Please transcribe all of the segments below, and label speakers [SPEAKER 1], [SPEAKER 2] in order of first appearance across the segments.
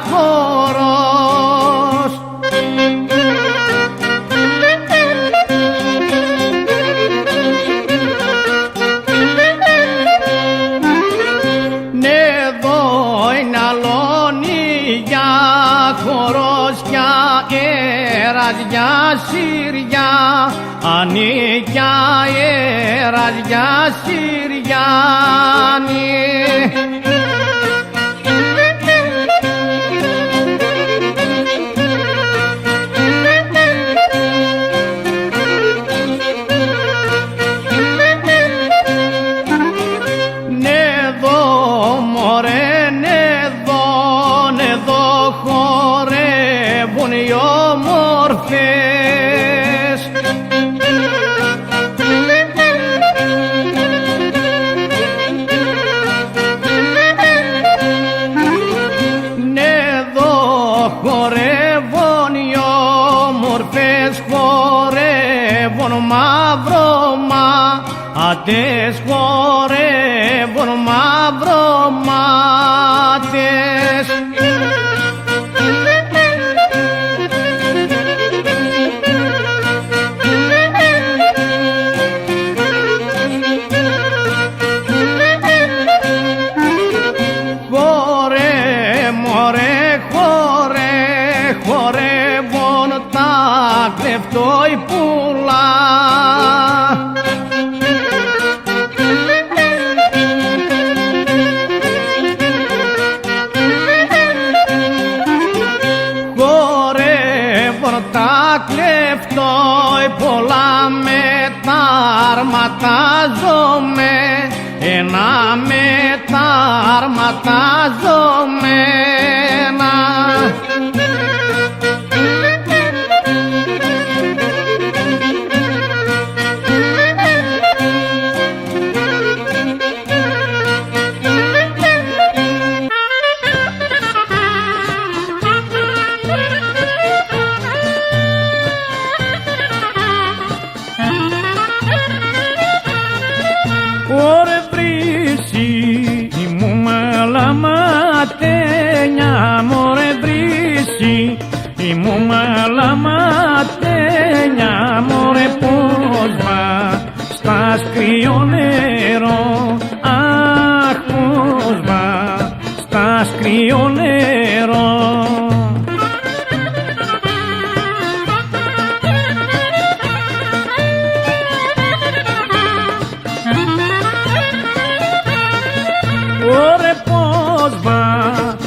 [SPEAKER 1] χορός. Ναι, εδώ είναι αλόνι για χορός, για αέρας, για σύρια, ανήκια αέρας, για Συριάνη. Χορεύουν οι όμορφες, ναι, εδώ χορεύουν οι όμορφες, χορεύουν μαυρομάτες, χορεύουν μαυρομάτες. Χορεύουν τα κλεφτόι πουλά, χορεύουν τα κλεφτόι πουλά, με τα αρματάζομαι, ένα με τα αρματάζομένα. Ωρε βρύση μου μαλαματένια, μωρέ βρύση μου μαλαματένια, μωρέ πώς βα στα σκρίο νερό, αχ πώς βα στα σκρίο νερό. Ωρε πώς βα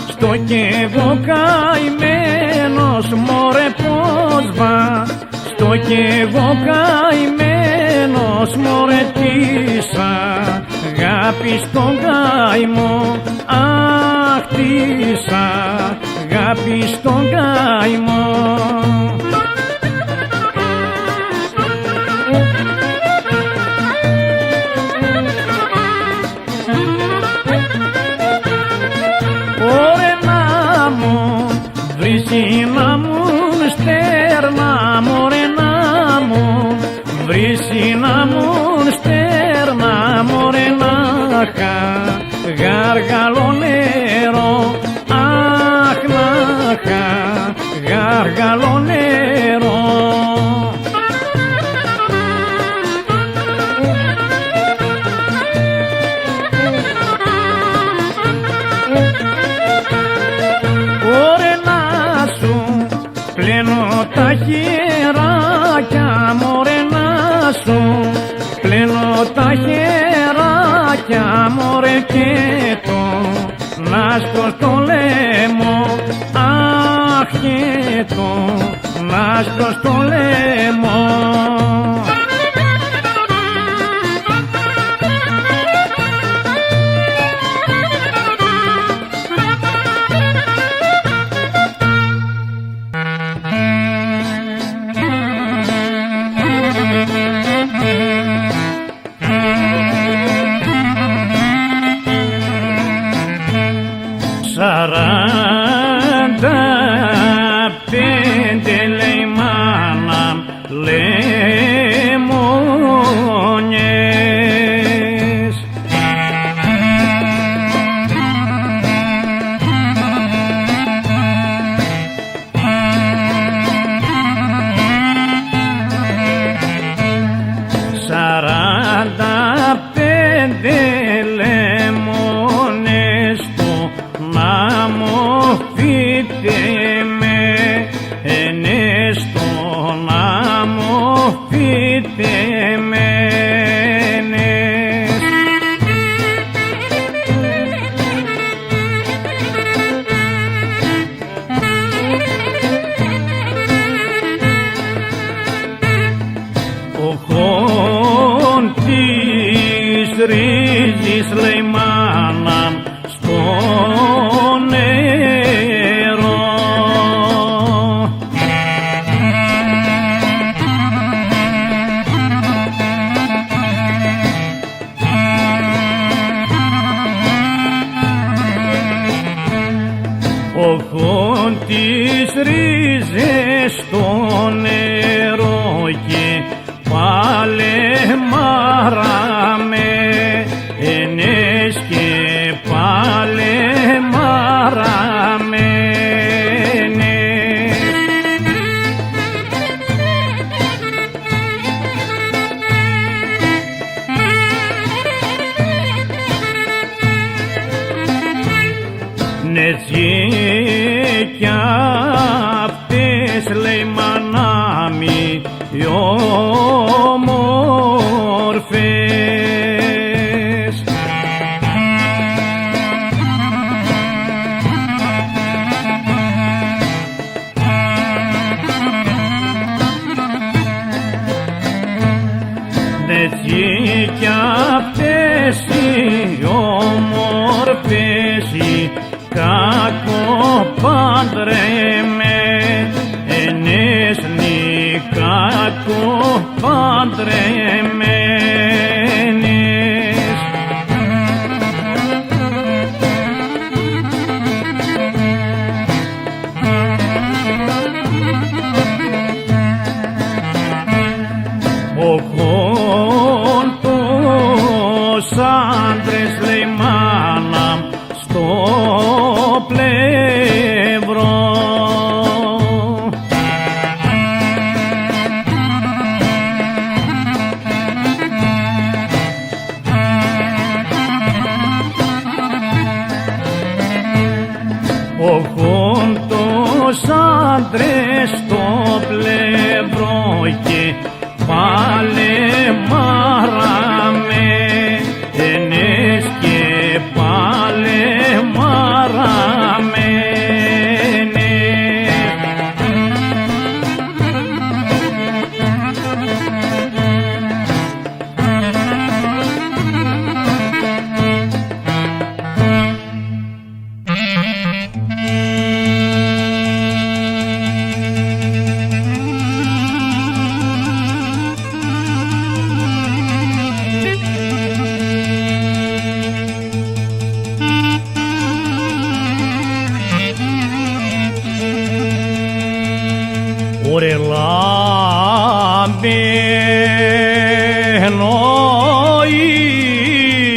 [SPEAKER 1] στο κι εγώ καημένος, μωρέ πώς βα στο κι εγώ καημένος, μωρέ της αγάπης τον καημό, αχ της αγάπης τον καημό. Να μου στέρνα, μωρέ να μου βρύσει, να μου στέρνα, μωρέ να γαργαλό νερό, αχ να γαργαλό νερό. Πλένω τα χεράκια, μωρέ να σου, πλένω τα χεράκια, μωρέ και το νάσκο στο λαιμό, αχ και το νάσκο στο λαιμό. Οχον τις ρίζες στο νερό και παλεμάραμε, ενές και παλεμάραμε. Έτσι κι αυτές λέει μανάμι οι όμορφες. Έτσι κι αυτές οι όμορφες κακοπαντρεμένες, κακοπαντρεμένες. Οχον τους άντρες λέει μάνα στο πλευρό, οχον τους άντρες στο πλευρό και παλεμάραμε, ενές και παλεμάραμε. Ωρε λάμπαινο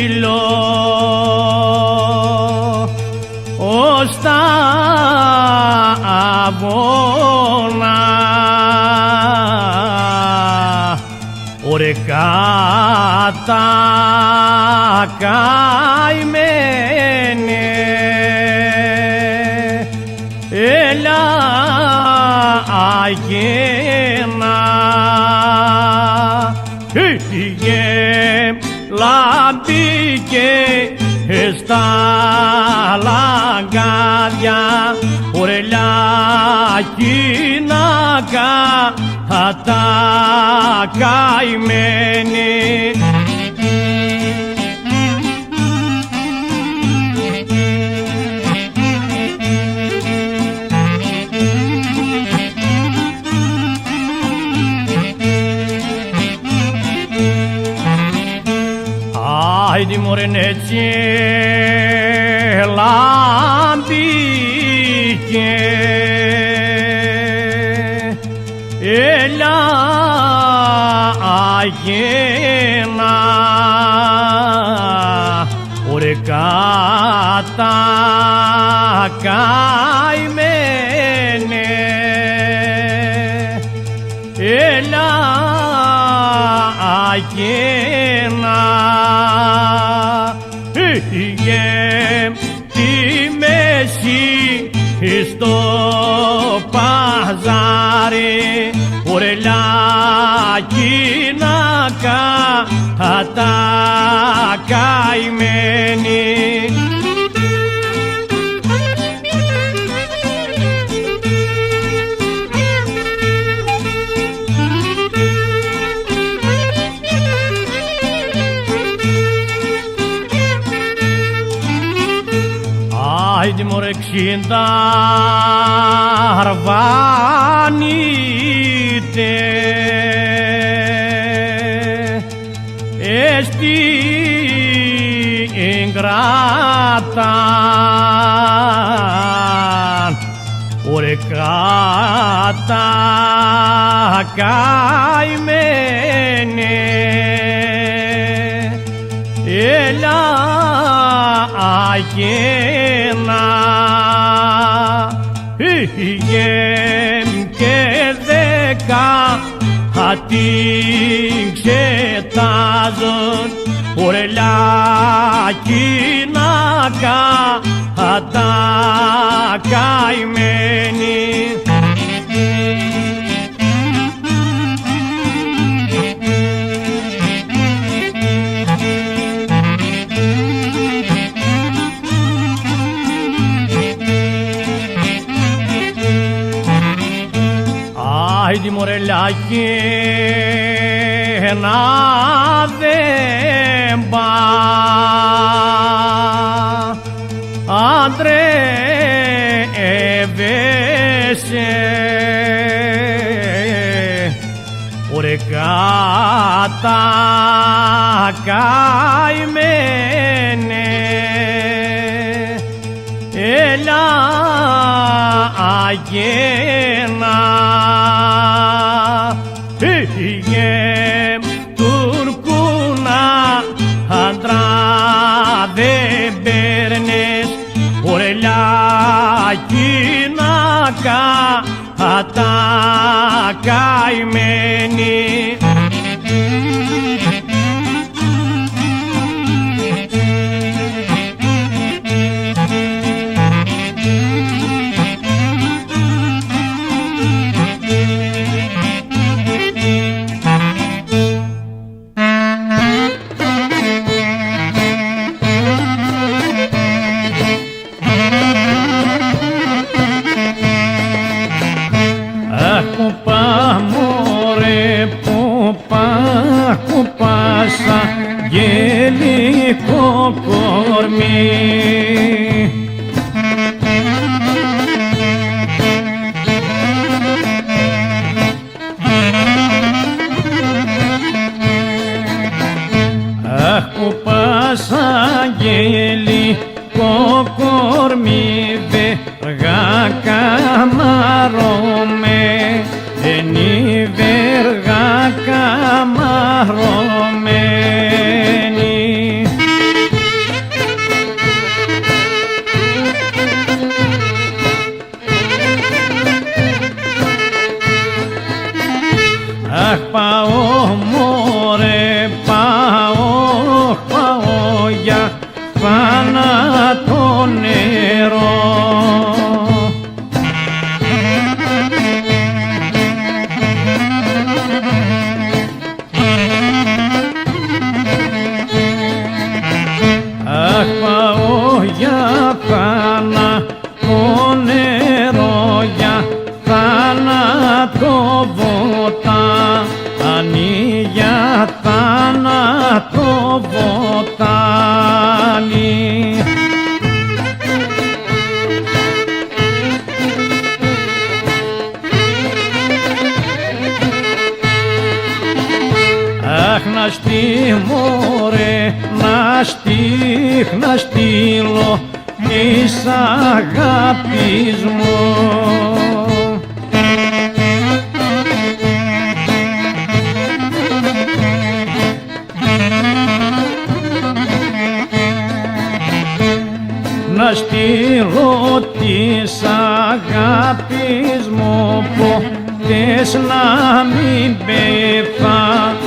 [SPEAKER 1] ήλιο ως τα αβώνα, ωρε κατακαημένε, έλα αγένα, λάμπηκε στα λαγκάδια, ορελιάκινακα τα καημένη. Άιντι μωρέν έτσι λάμπηκε, έλα αγένα, ωρε κατακαημένε, έλα αγένα. Τη μέση στο παζάρι, ορελιάκινακα τα καημένη. Άιντι μωρέ ξύντα αρβάνιτε, στην κράτα Ωρε κάτα καημένε, έλα αγένα, γεμ και 10 την ξετάζουν, ωρε λακινάκα τα καημένοι. Άιντι μωρελάκι να δεν πά, αντρεύεσαι, ωρε κάτα καημένε, έλα αγένα, Τουρκούνα άντρα δεν παίρνες, ωρε λακινάκα τα καημένοι. Κουπάσα γελικό κορμί, αχ κουπάσα γελικό κορμί, βεργά καμαρώμε, ενή βεργά καμαρωμένη. Αχ πάω μωρέ, πάω για θάνατο νερό. Αχ πάω για θάνατο νερό, για θάνατο βοτάνι, για θάνατο βοτάνι. Αχ να μωρέ, να στείλω της αγάπης μου. Να στείλω της αγάπης μου, ποτές να μην πεθάνει,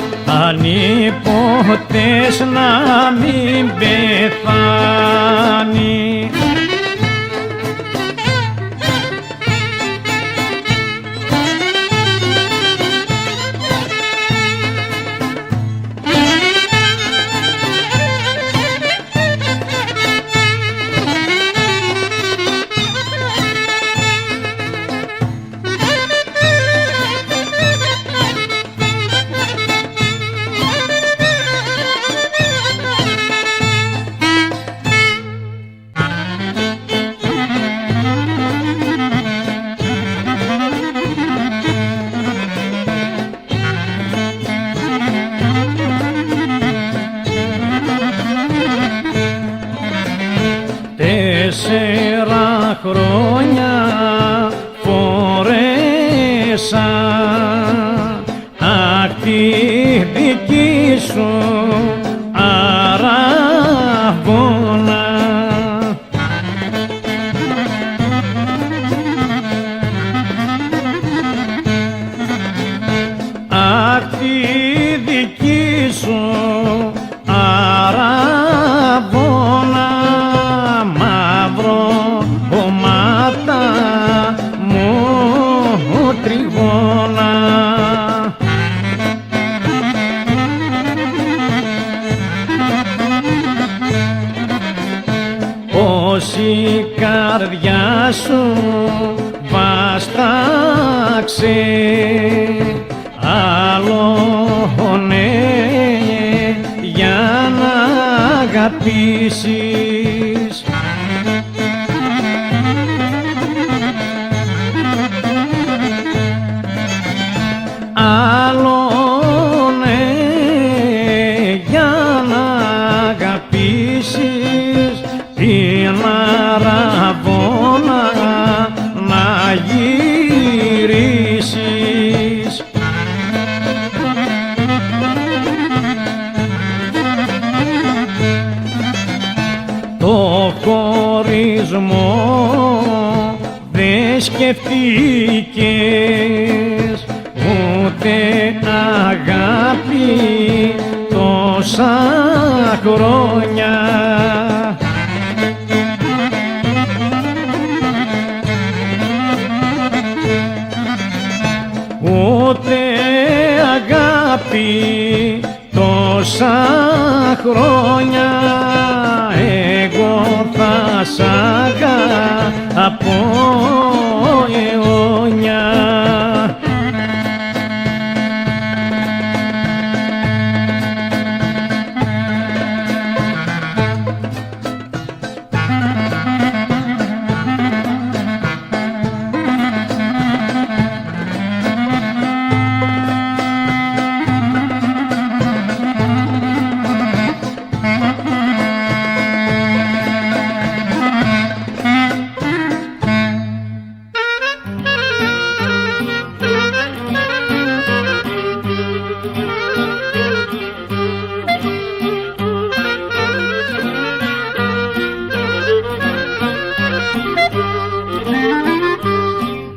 [SPEAKER 1] ποτές να μην πεθάνει. χρόνια ρωτήσα, αχ τη δική σου αραβώνα. Αχ τη δική σου αραβώνα, μαύρο κομμάτα μου τριγώνα. Ως η καρδιά σου βάσταξε, άλλο ναι για να αγαπήσεις. Άλλο ναι για να αγαπήσεις την αραβώνα να γυρίσεις. Το χωρισμό δεν σκεφτήκες, ούτε αγάπη τόσα χρόνια. Ούτε αγάπη τόσα χρόνια, εγώ θα σ' αγαπώ αιώνια.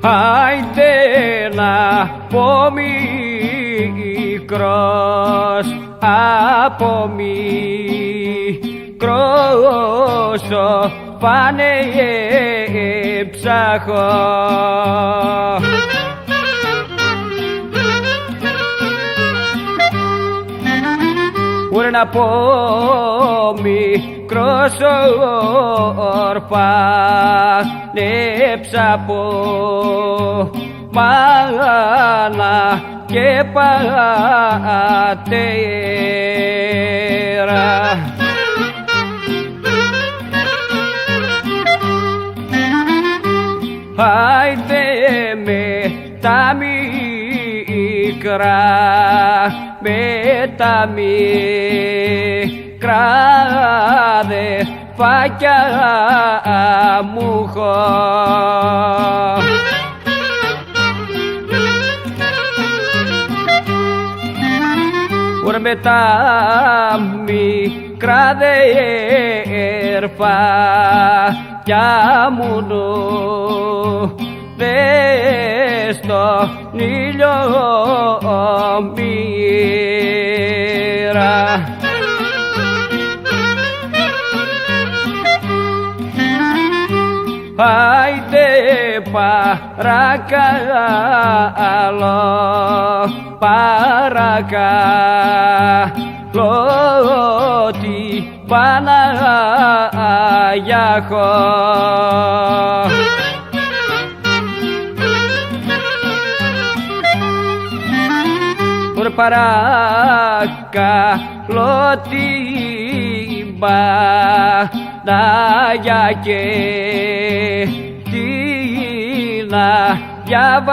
[SPEAKER 2] Άιντε να πω μικρός, από μικρός φάνε ψάχω. Ούτε να πω μικρός ορφανέψα από μάνα και πατέρα. Άιντε με τα μικρά, με τα μικρά αδερφάκια μου έχω. Ούτε με τα μικρά αδερφάκια μου δες στον ήλιο μοίρα. Άιντε παρακαλώ, παρακαλώ την Παναγιά έχω. Παρακαλώ την Παναγιά και την Αγιά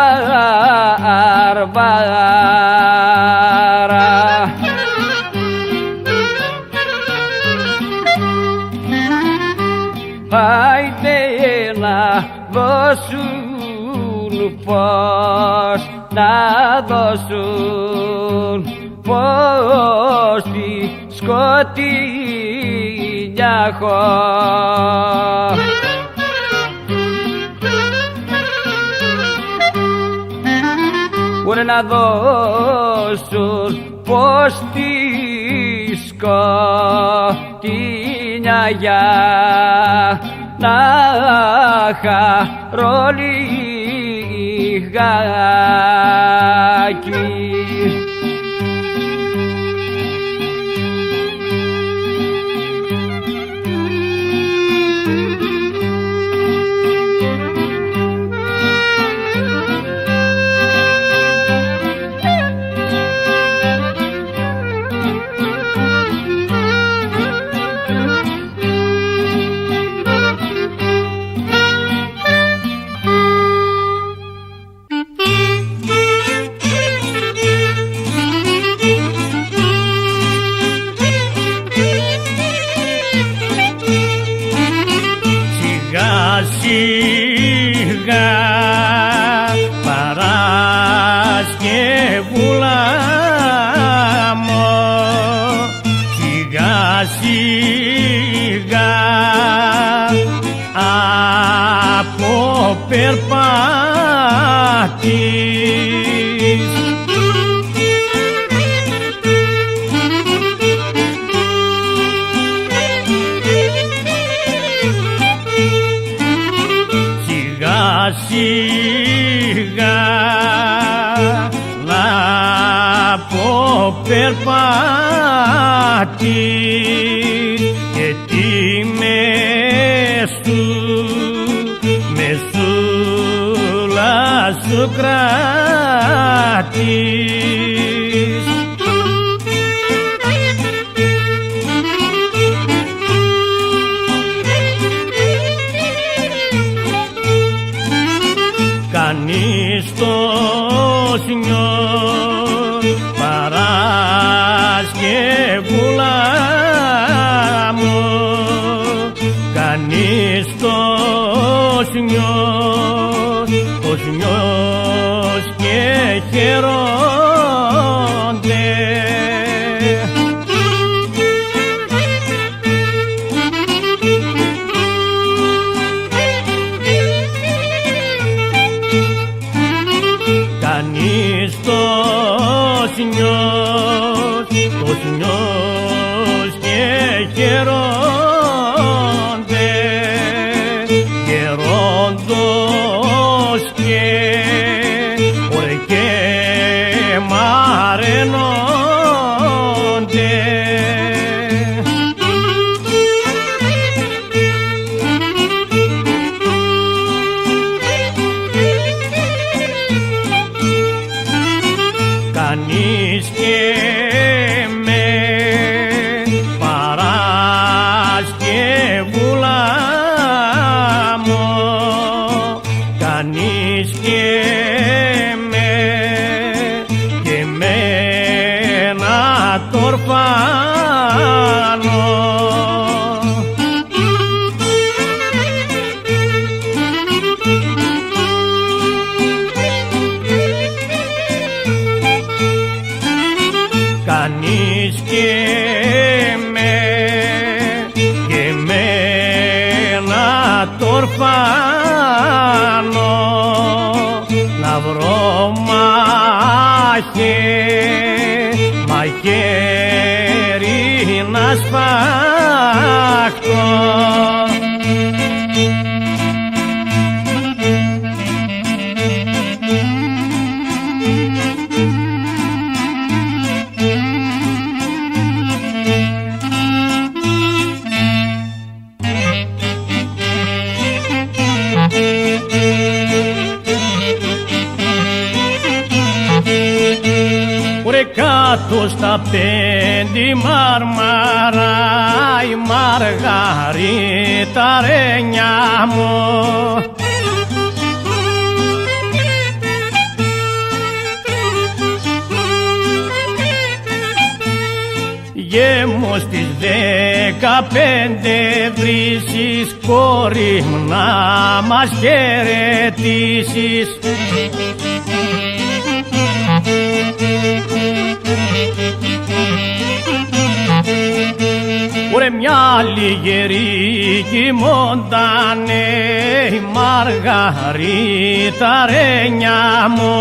[SPEAKER 2] Βαρβάρα. Άιντε να δώσουν φως να δώσουν φως στη σκοτεινιά χώρα. Μπορεί να δώσουν φως στη σκοτεινιά για να χαρώ λιγάκι.
[SPEAKER 1] Σιγά Παρασκευούλα μου, σιγά σιγά από περπάτης. Σιγά να πω περπάτης και τι μεσούλα σου κράτης. Κανείς το σνιό Παρασκευούλα μου, κανείς το σνιός και χαιρόνται. Κανείς το σνιός και χαιρόνται, χαιρόντος και ωραία και μαρενόνται. Κανείς και με Παρασκευούλα μου, κανείς και με να το ορφάνω. Κανείς και με να το ορφάνω, να βρω μαχαίρι να σπάχτω. Ωρε κάτω στα πέντε Μαρμαρά η Μαργαρίτα ρένια μου, γέμος στις 15 βρίσκεις, κόρη μου, να μας χαιρετήσεις. Ωρε μια λιγερή κοιμόντανε η Μαργαρίτα ρε νιά μου.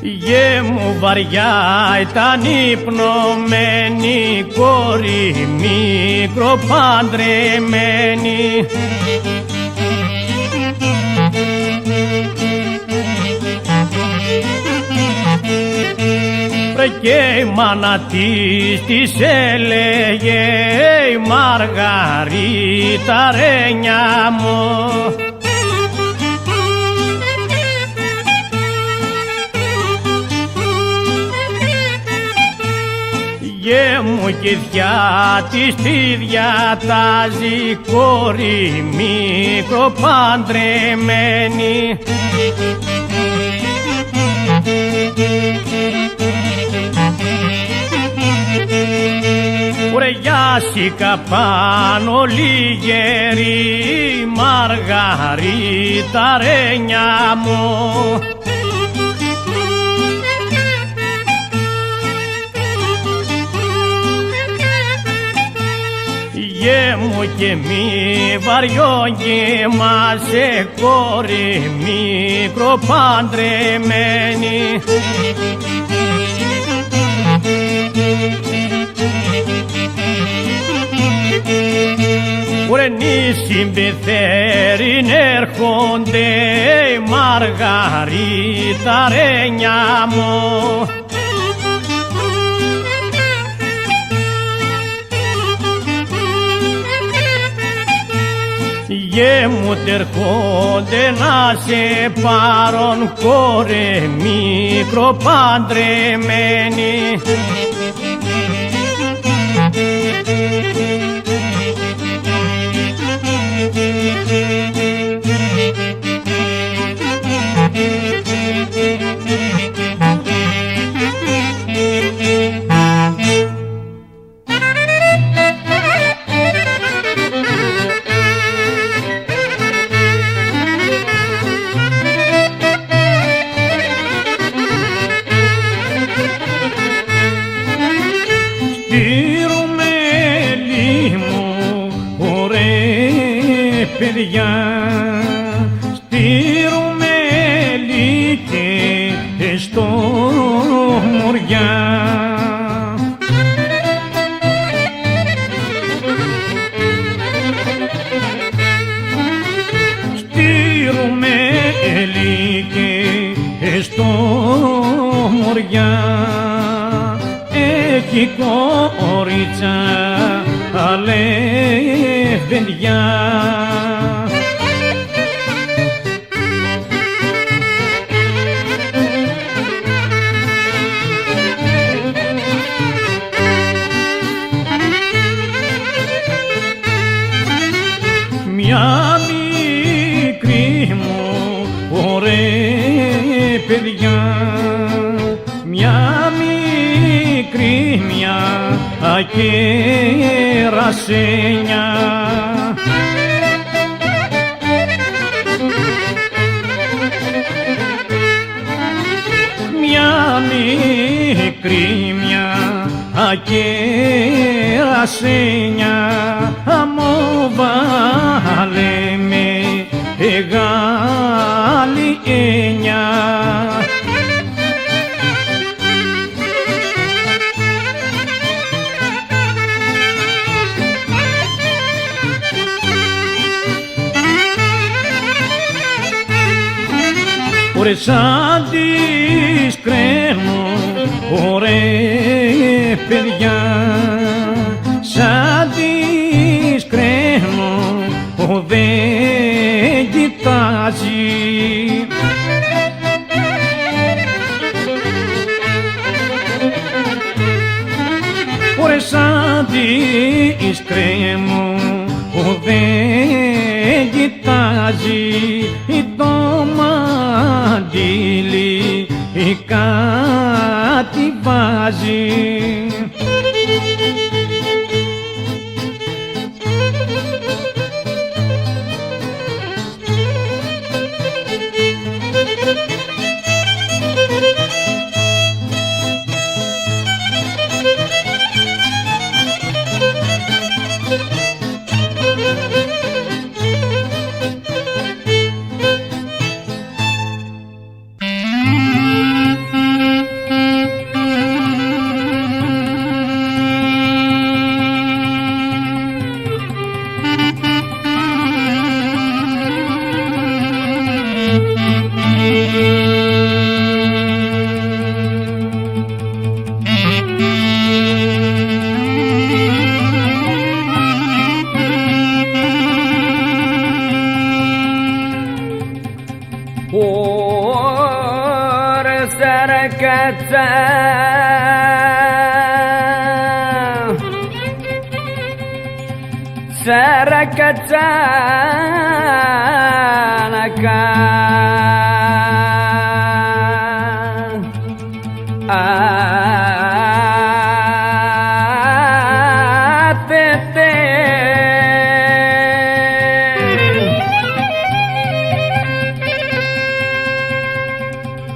[SPEAKER 1] Γε μου βαριά ήταν υπνωμένη κόρη μικροπαντρεμένη. Και η μάνα της έλεγε η Μαργαρίτα ρε νιά μου. Γε μου και διά της τη διατάζει κόρη μικροπαντρεμένη. Ωρε γιάσικα πάνω λιγερή Μαργαρίτα ρε νιά μου. Γε μου και μη βαριόγεμασε κόρη μικροπαντρεμένη. Ωρε νη συμπεθέριν έρχονται η Μαργαρίτα ρε νιά μου. Γε μου τερχόνται να σε πάρουν κόρε μικροπαντρεμένη. Παιδιά, στη Ρουμέλη και στο Μοριά. Στη Ρουμέλη και στο Μοριά έχει κορίτσα αλεύδια. Μια μικρή μου ωραία παιδιά, μια μικρή μια ακερασένια. Μια μικρή μια ακερασένια μου βάλε με μεγάλη έννοια. Ωρε σαν τις κρέμουν ωραία παιδιά, σαν τις κρέμουν δεν κοιτάζει. Ωρε σαν τις κρέμουν δεν κοιτάζει, το μαντήλι κάτι βάζει.
[SPEAKER 2] κατσά σαρακατσάνακα ατετέ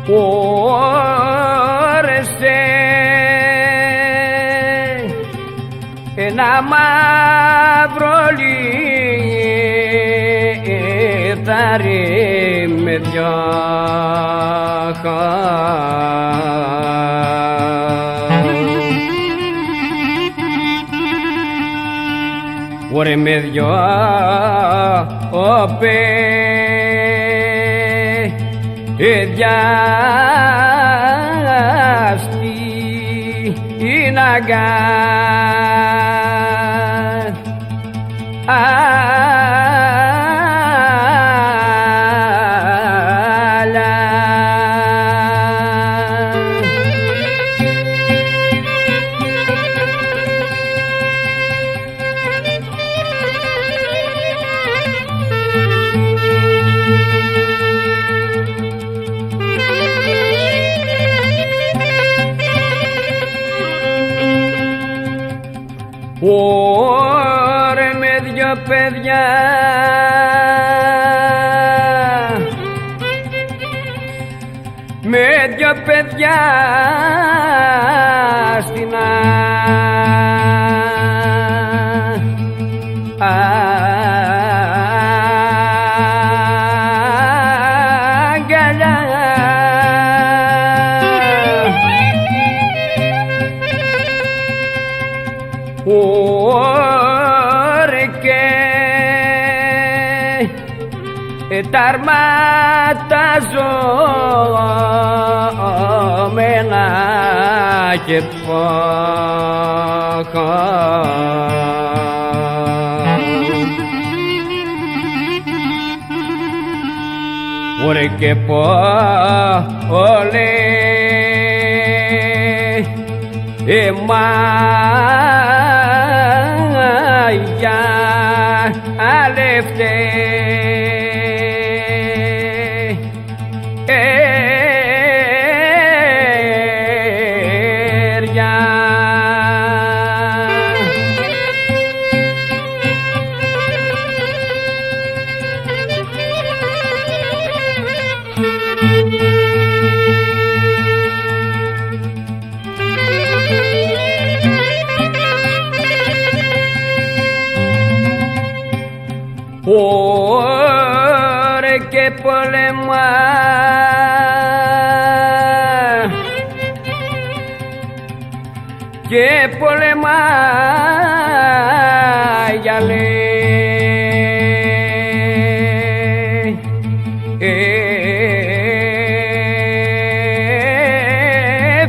[SPEAKER 2] όρεσε ένα μαύρο λιθάρι με δυο ωρε με δυο διάστη είναι ωρε με δυο παιδιά με δυο παιδιά στην αγκαλιά ωρε και τα αρματαζόμενα και πόχο ωρε και πόλε μάγια αλευτέ ωρε και πολεμά και πολεμά για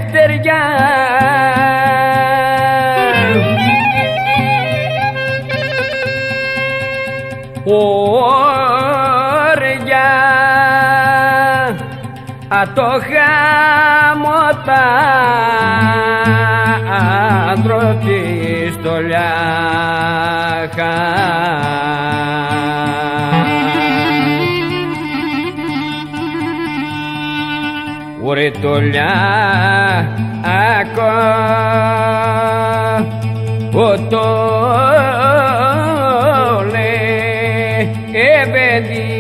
[SPEAKER 2] ελευθεριά ωρια το χάμω τα άντρο της στολιάχα ωρε τολιάχο το παιδί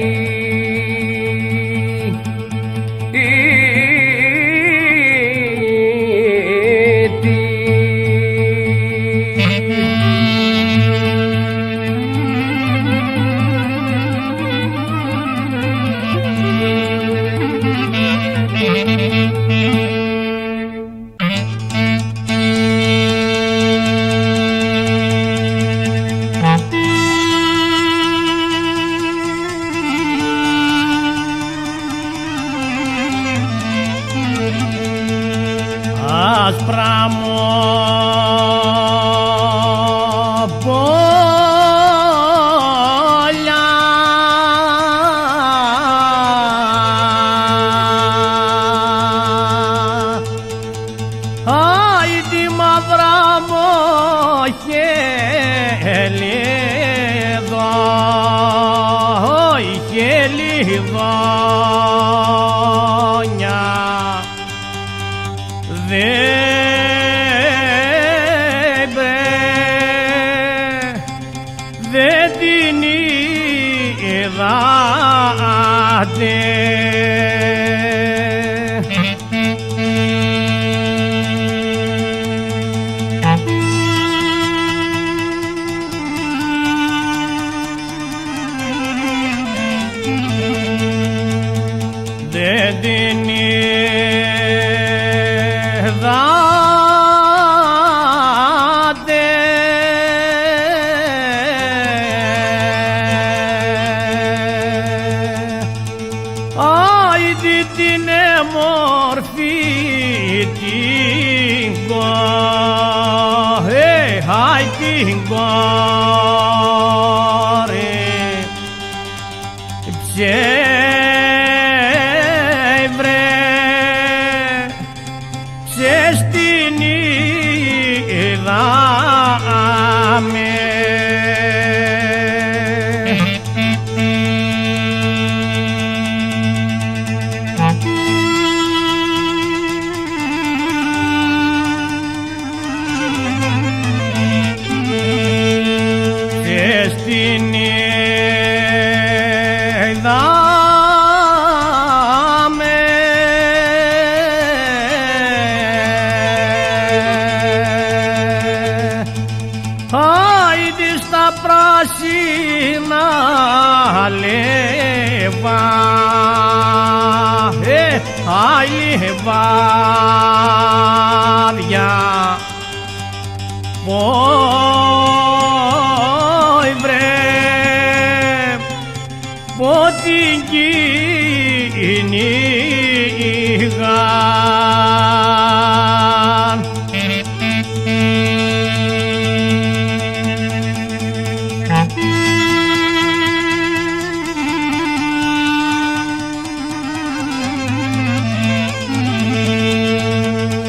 [SPEAKER 1] τη μαύρα μοχελίδα, η χελιδόνια δεν την είδατε. Δεν την είδατε. Άιντι την μορφή την κόρη, άι την κόρη, ψες την είδαμε. Ψες την είδαμε. Άιντι στα πράσινα λεβά, άι λεβάδια, πόι βρε, πότιν κυνηγάν.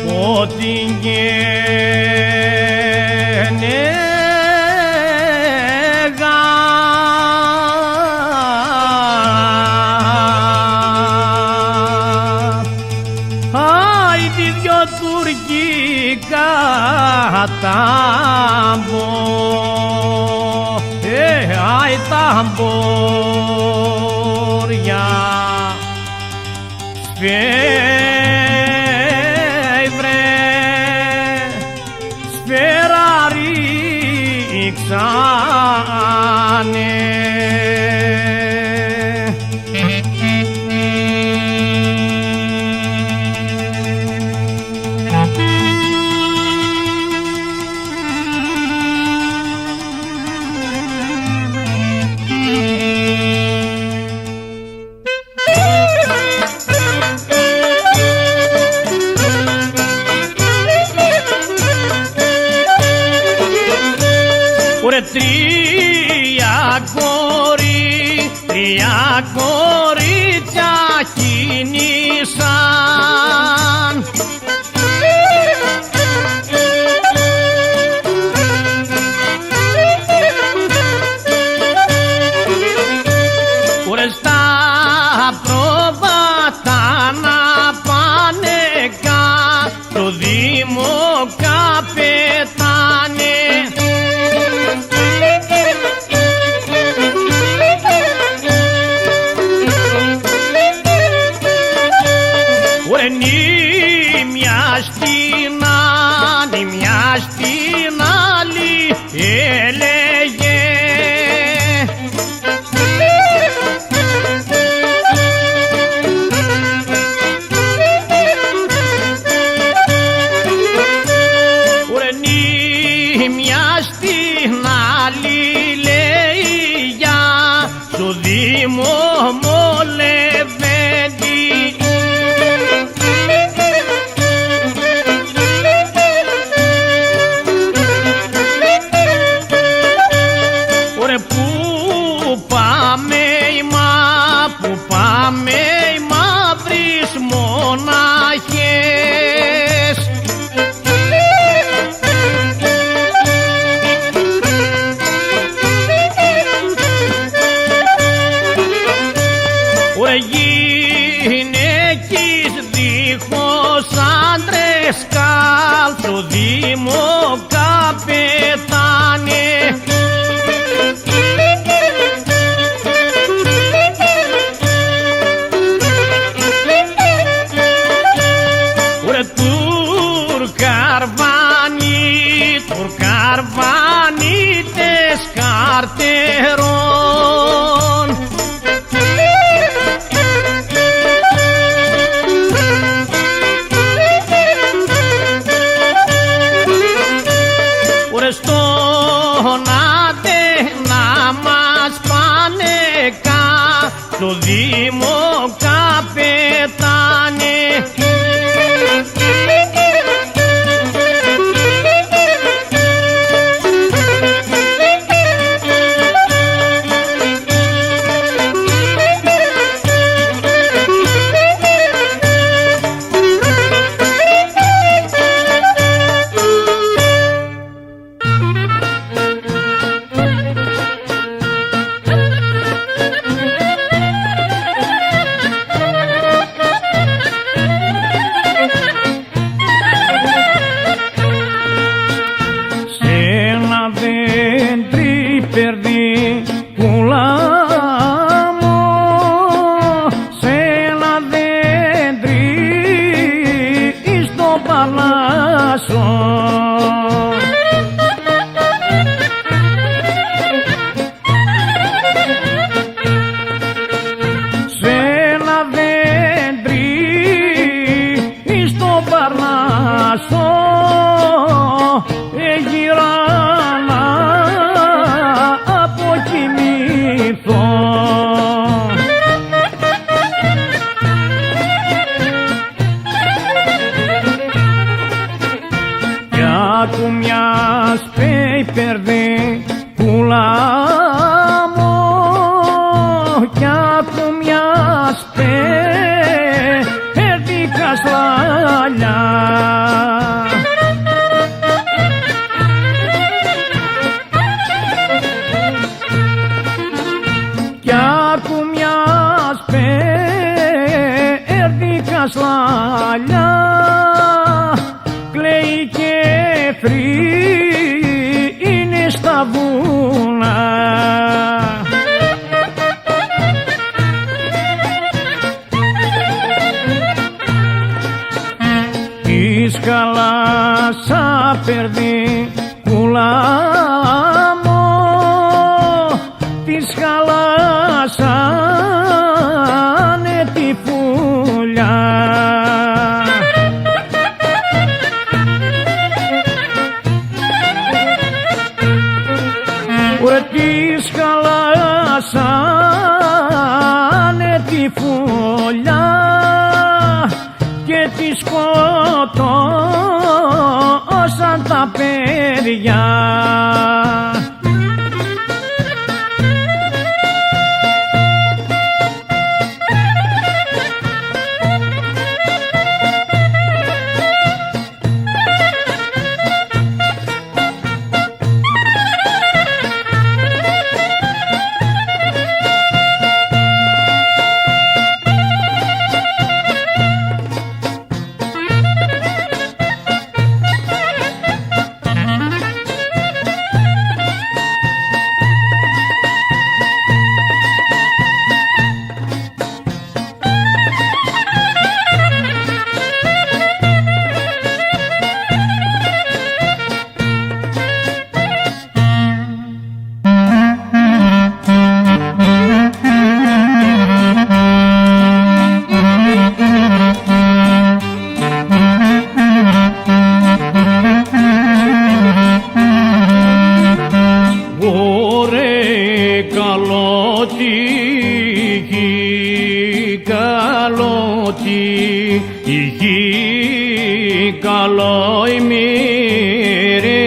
[SPEAKER 1] Πότιν άιντι δυο τουρκικά τάμπο, άι ταμπόρια, σφαίρα ρίξανε. Ωρε τρία κορίτσια κίνησαν, ωρε στα πρόβατα να πάνε κάτω Δήμο καπετάνε. Νη μια στην άλλη έλεγε, ωρε νη μια στην άλλη λέει για στο Δήμο μολεβέντη. Πού πάμε οι μαύρεις μονάχες, αρβανίτες καρτερών. Ωρε στον άντε να μας πάνε στο Δήμο καπετάνε. Άκου μιας πέιπερδι πουλάμω κι άκου μιας πέιπερδι καστράλια. Κι άκου μιας πέιπερδι καστράλια κλαίει και είναι στα βουνά. Της χαλάσα περδί κουλάμω, της χαλάσανε τη φουλιά. Της χαλάσανε τη φωλιά και τη σκοτώσαν τα παιδιά. Καλό η μοίρη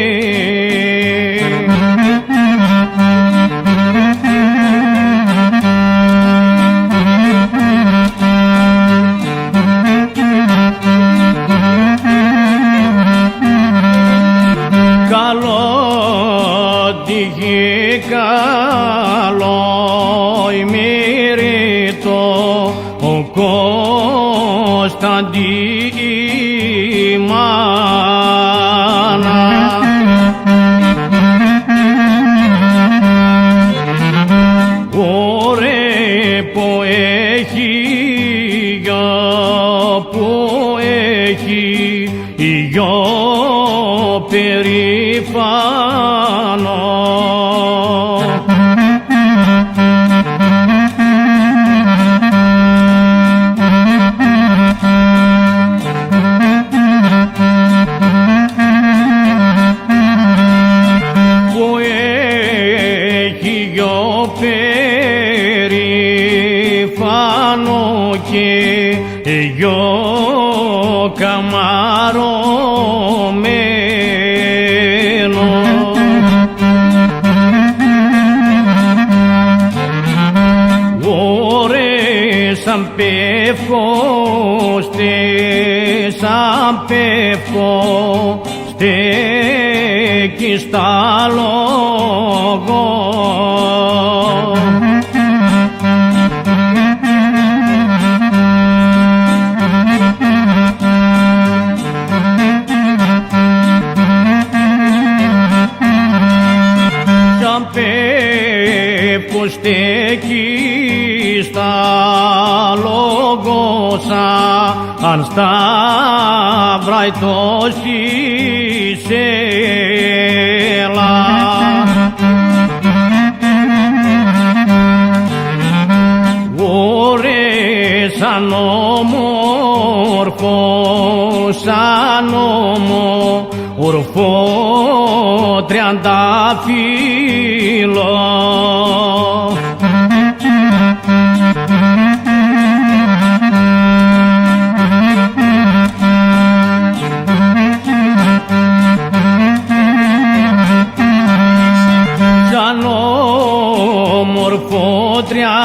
[SPEAKER 1] καλό τύχη, καλό η μοίρη το ο Κωνσταντή μάνα. Ωραία που έχει γιο, που έχει γιο περί περήφανο. Που έχει γιο περήφανο και γιο καμαρωμένο. Ώρες σαν πέφω, σαν πέφω, στέκει στα λόγω. Σαν πέφω στέκει στα λόγω, σαν στα βραϊτός της έλα. Ωρες σαν όμορφο, σαν όμορφο τριαντάφυλλο. Σαν όμορφο τριαντάφυλλο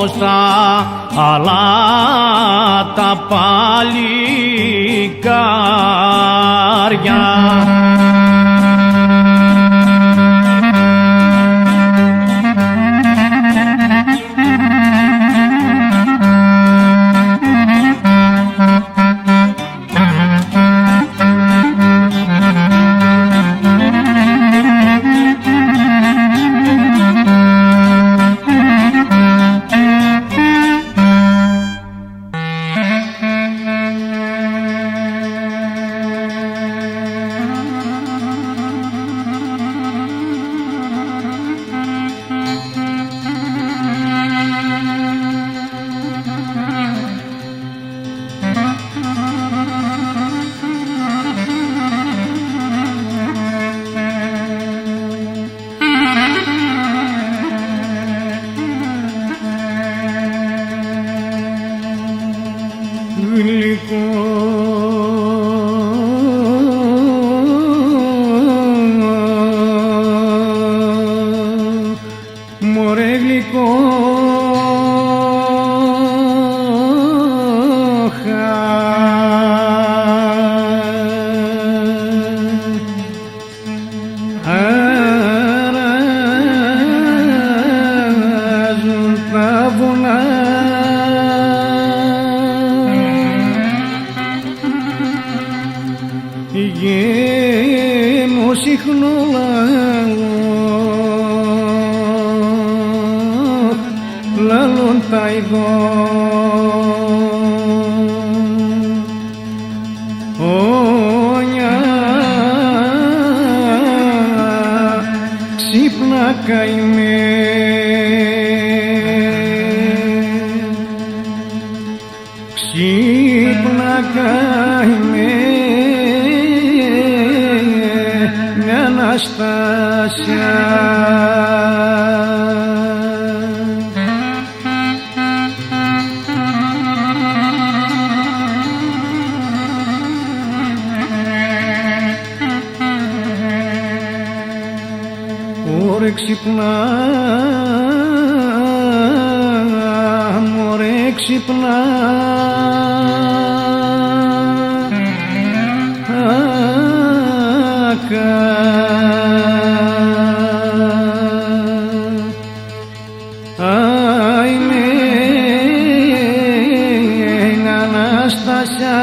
[SPEAKER 1] στα άλλα τα παλικάρια. Γλυκό μωρέ γλυκό αράζουν τα βουνά. Γέμω συχνό λαλούν τα ειδώ. Όνια ξύπνα καημέ, ξύπνα καημέ, Αναστάσια. Ωρε ξυπνά, μωρέ ξυπνά, άινε Αναστάσια.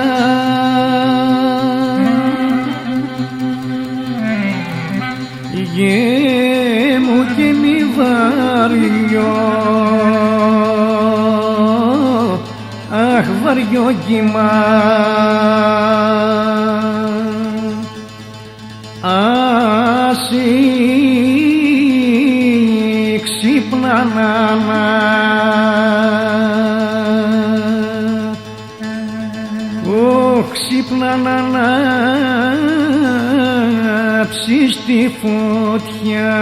[SPEAKER 1] Γέμου και μη βαριό, αχ βαριό κύμα. ξύπνα νάνα, ξύπνα να ανάψεις τη φωτιά.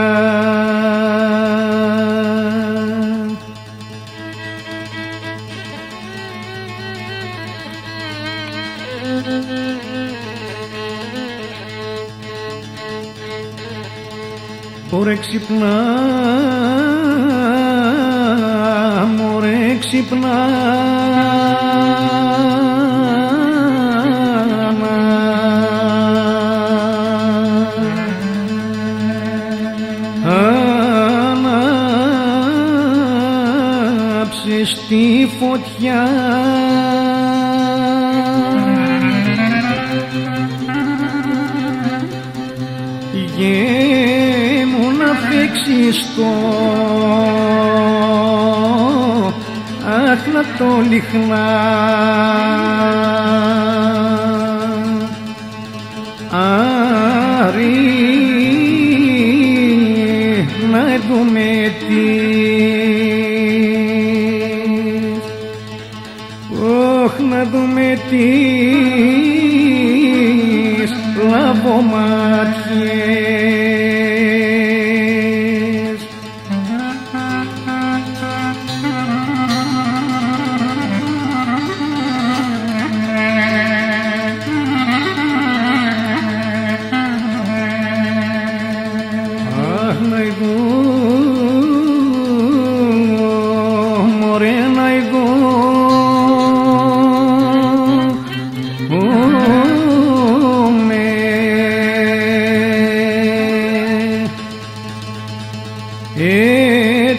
[SPEAKER 1] Μωρέ ξυπνά, μωρέ ξυπνά, ανάψες τη φωτιά. Γέμου να φέξεις το άχλατο λιχνά, άρη να δούμε τις, να δούμε τις λαβομάτιες. Αχ, να ειδώ, μωρέ να ειδώ,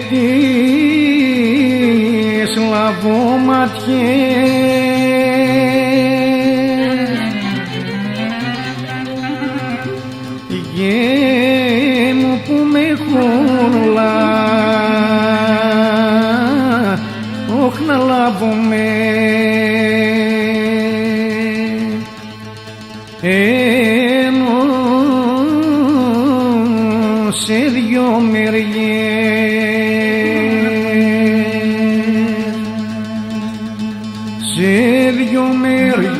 [SPEAKER 1] τις λαβομάτιες. Γέμου που με χούλα, όχ να λάβομαι, ενώ σε δυο μεριές, σε δυο μεριές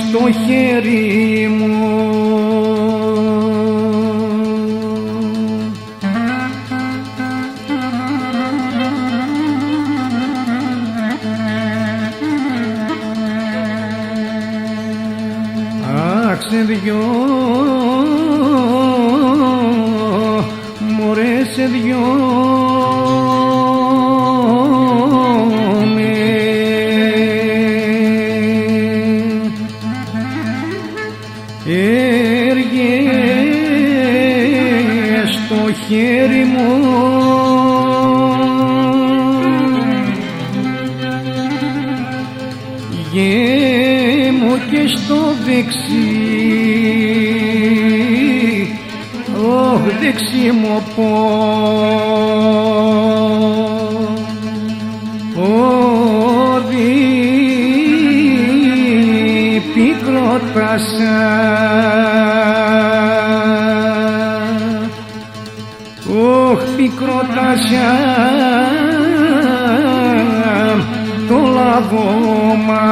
[SPEAKER 1] στο χέρι μου. Αχ, σε δυο, μωρέ σε δυο έργες στο χέρι μου. Γέμου και στο δεξί, όχ δεξί μου πόδι πικρότασα, όχ πικρότασα το λαβώμα.